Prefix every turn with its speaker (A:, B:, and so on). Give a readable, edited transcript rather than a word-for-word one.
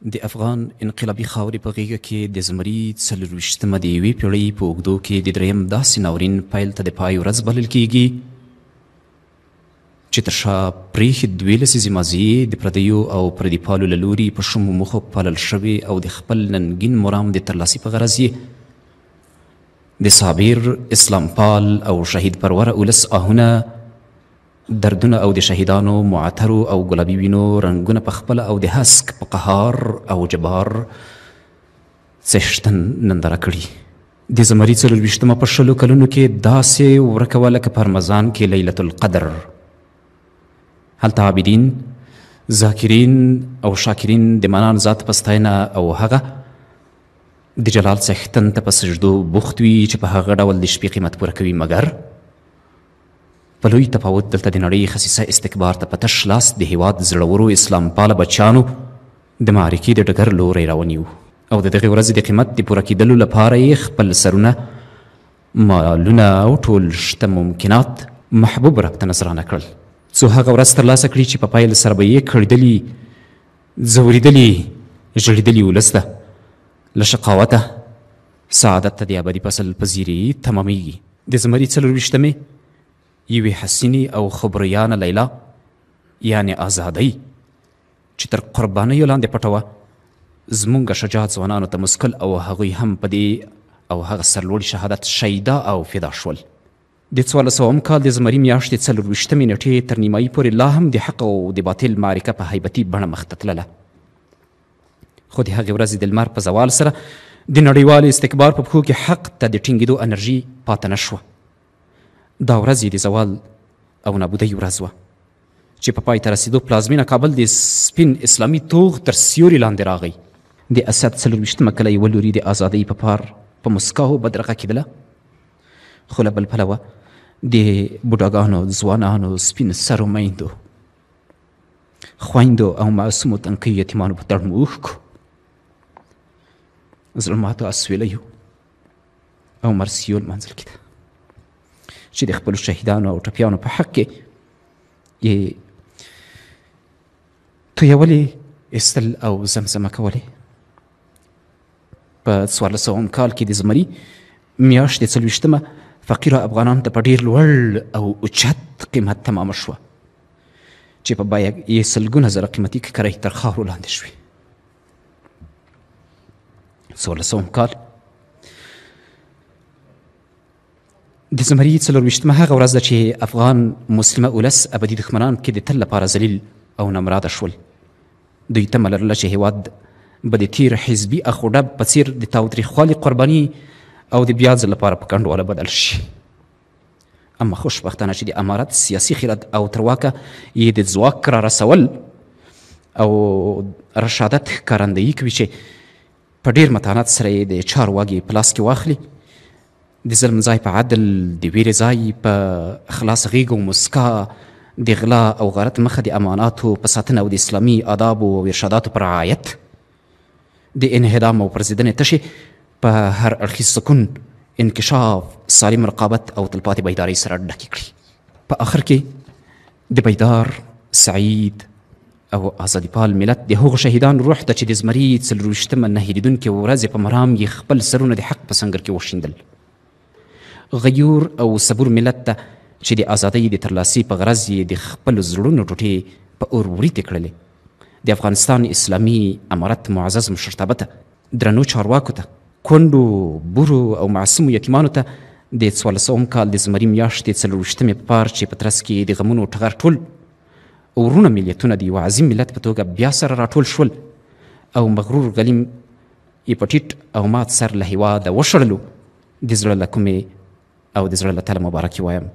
A: د افغان انقلابي خاورې په غېږه کې د زمري 24مه د یوې پېړۍ په اوږدو کې د دریم داسې ناورین پیل ته د پای ورځ بلل کیږي چې تر شا پرېښې 12 لسیزې ماضي د پردیو او پردي پالو له لوري په شومو موخو پالل شوې او د خپل ننګین مرام د ترلاسي په غرض یې د صابر اسلام پال او شهید پروره اولس آهونه دردونه او د شهیدانو معطرو او ګلابي وینو رنګونه په خپله او د هسک په قهار او جبار څښتن ننداره کړي د زمري 24مه په 20 کلونو کې داسې ورکه وه لکه په رمضان کې لیلة القدر. هلته عابدین ذاکرین او شاکرین د منان ذات په ستاینه او هغه د جلال څښتن ته په سجدو بوخت وي چې په هغه ډول د شپې قیمت پوره کوي، مګر په لوی تفاوت دلته د نړۍ خصیصه استکبار ته په تش لاس د هیواد زړورو اسلام پاله بچیانو د معرکې د ډګر لوری راونیو او د دغې ورځې د قیمت د پوره کېدلو لپاره یې خپل سرونه، مالونه او ټول شته ممکنات محبوب رب ته نذرانه کړل، څو هغه ورځ ترلاسه کړي چې په پیل سره به یې کړېدلي ځورېدلي ژړېدلي ولس ته له شقاوته سعادت ته د ابدي فصل په زیري تمامیږي. د زمري 24مې یوې حسینې او خبریانه لیلا یعنې ازادۍ چې تر قربانیو لاندې پټه وه زموږ شجاع ځوانانو ته مسکل او هغوی هم په دې او هغه سرلوړي شهادت شیدا او فدا شول. د 1400 کال د زمري میاشتې 24مې نېټې تر نیمایي پورې لا هم د حق او د باطل معرکه په هیبتي بڼه مخ ته تلله، خو د هغې ورځې د لمر په زوال سره د نړیوال استکبار په پښو کې حق ته د ټینګېدو انرژي پاته نه شوه. دا ورځ یې د زوال او نابودۍ ورځ وه چې په پای ته رسېدو پلازمینه کابل د سپین اسلامي توغ تر سیوري لاندې راغی. د اسد 24مه کله یوه لوري د ازادۍ په پار په مسکاو بدرغه کېدله، خو له بل پلوه د بوډاګانو، ځوانانو، سپین سرو میندو، خویندو او معصومو تنکیو یتیمانو په تړ مو اوښکو، ظلماتو اسویلیو او مرسیو لمانځل کېده چې د خپلو شهیدانو او ټپیانو په حق کې یې تویولې، ایستل او زمزمه کولې. په 1400 کال کې د زمري میاشتې 24مه فقیره افغانانو ته په ډېر لوړ او اوچت قیمت تمامه شوه چې په بیه یې سلګونه زره قیمتي ککرۍ تر خاورو لاندې شوې. 1400 کال د زمري 24مه هغه ورځ ده چې افغان مسلمه اولس ابدي دښمنان کې د تل لپاره ذلیل او نامراده شول. دوی تمه لرله چې هیواد به د تیر حزبي اخ و ډب په څېر د تاوتریخوالي قرباني او د بیا ځل لپاره په کنډواله بدل شي. اما خوشبختانه چې د امارت سیاسي خیرات او تر واکه یې د ځواک را رسول او رشادت ښکارندویي کوي چې په ډېر متانت سره یې د چارواګي په لاس کې واخلي، د ظلم ځای په عدل، د ویرې ځای په خلاص غېږ او مسکا، د غلا او غارت مخه د اماناتو په ساتنه او د اسلامي آدابو او ارشاداتو په رعایت، د انهدام او پرځېدنې تشې په هر اړخیز سکون، انکشاف، سالم رقابت او تلپاتې بیدارۍ سره ډکې کړي. په آخر کې د بیدار، سعید او ازادي پال ملت د هغو شهیدانو روح ته چې د زمري 24مه نه هېرېدونکې ورځې په مرام یې خپل سرونه د حق په سنګر کې وشیندل. غیور او صبور ملت ته چې د ازادۍ د ترلاسي په غرض یې د خپلو زړونو ټوټې په اور وریتې کړلې، د افغانستان اسلامي امارت معزز مشرتابه ته، درنو چارواکو ته، کونډو، بورو او معصومو یتیمانو ته د 1400 کال د زمري میاشتې 24مې په پار چې په ترڅ کې د غمونو ټغر ټول ورونه ملیتونه د یو عظیم ملت په توګه بیا سره راټول شول او مغرور غلیم یې په ټیټ او مات سر له هېواده وشړلو، د زړه له کومې او د زړه له تله مبارکي وایم.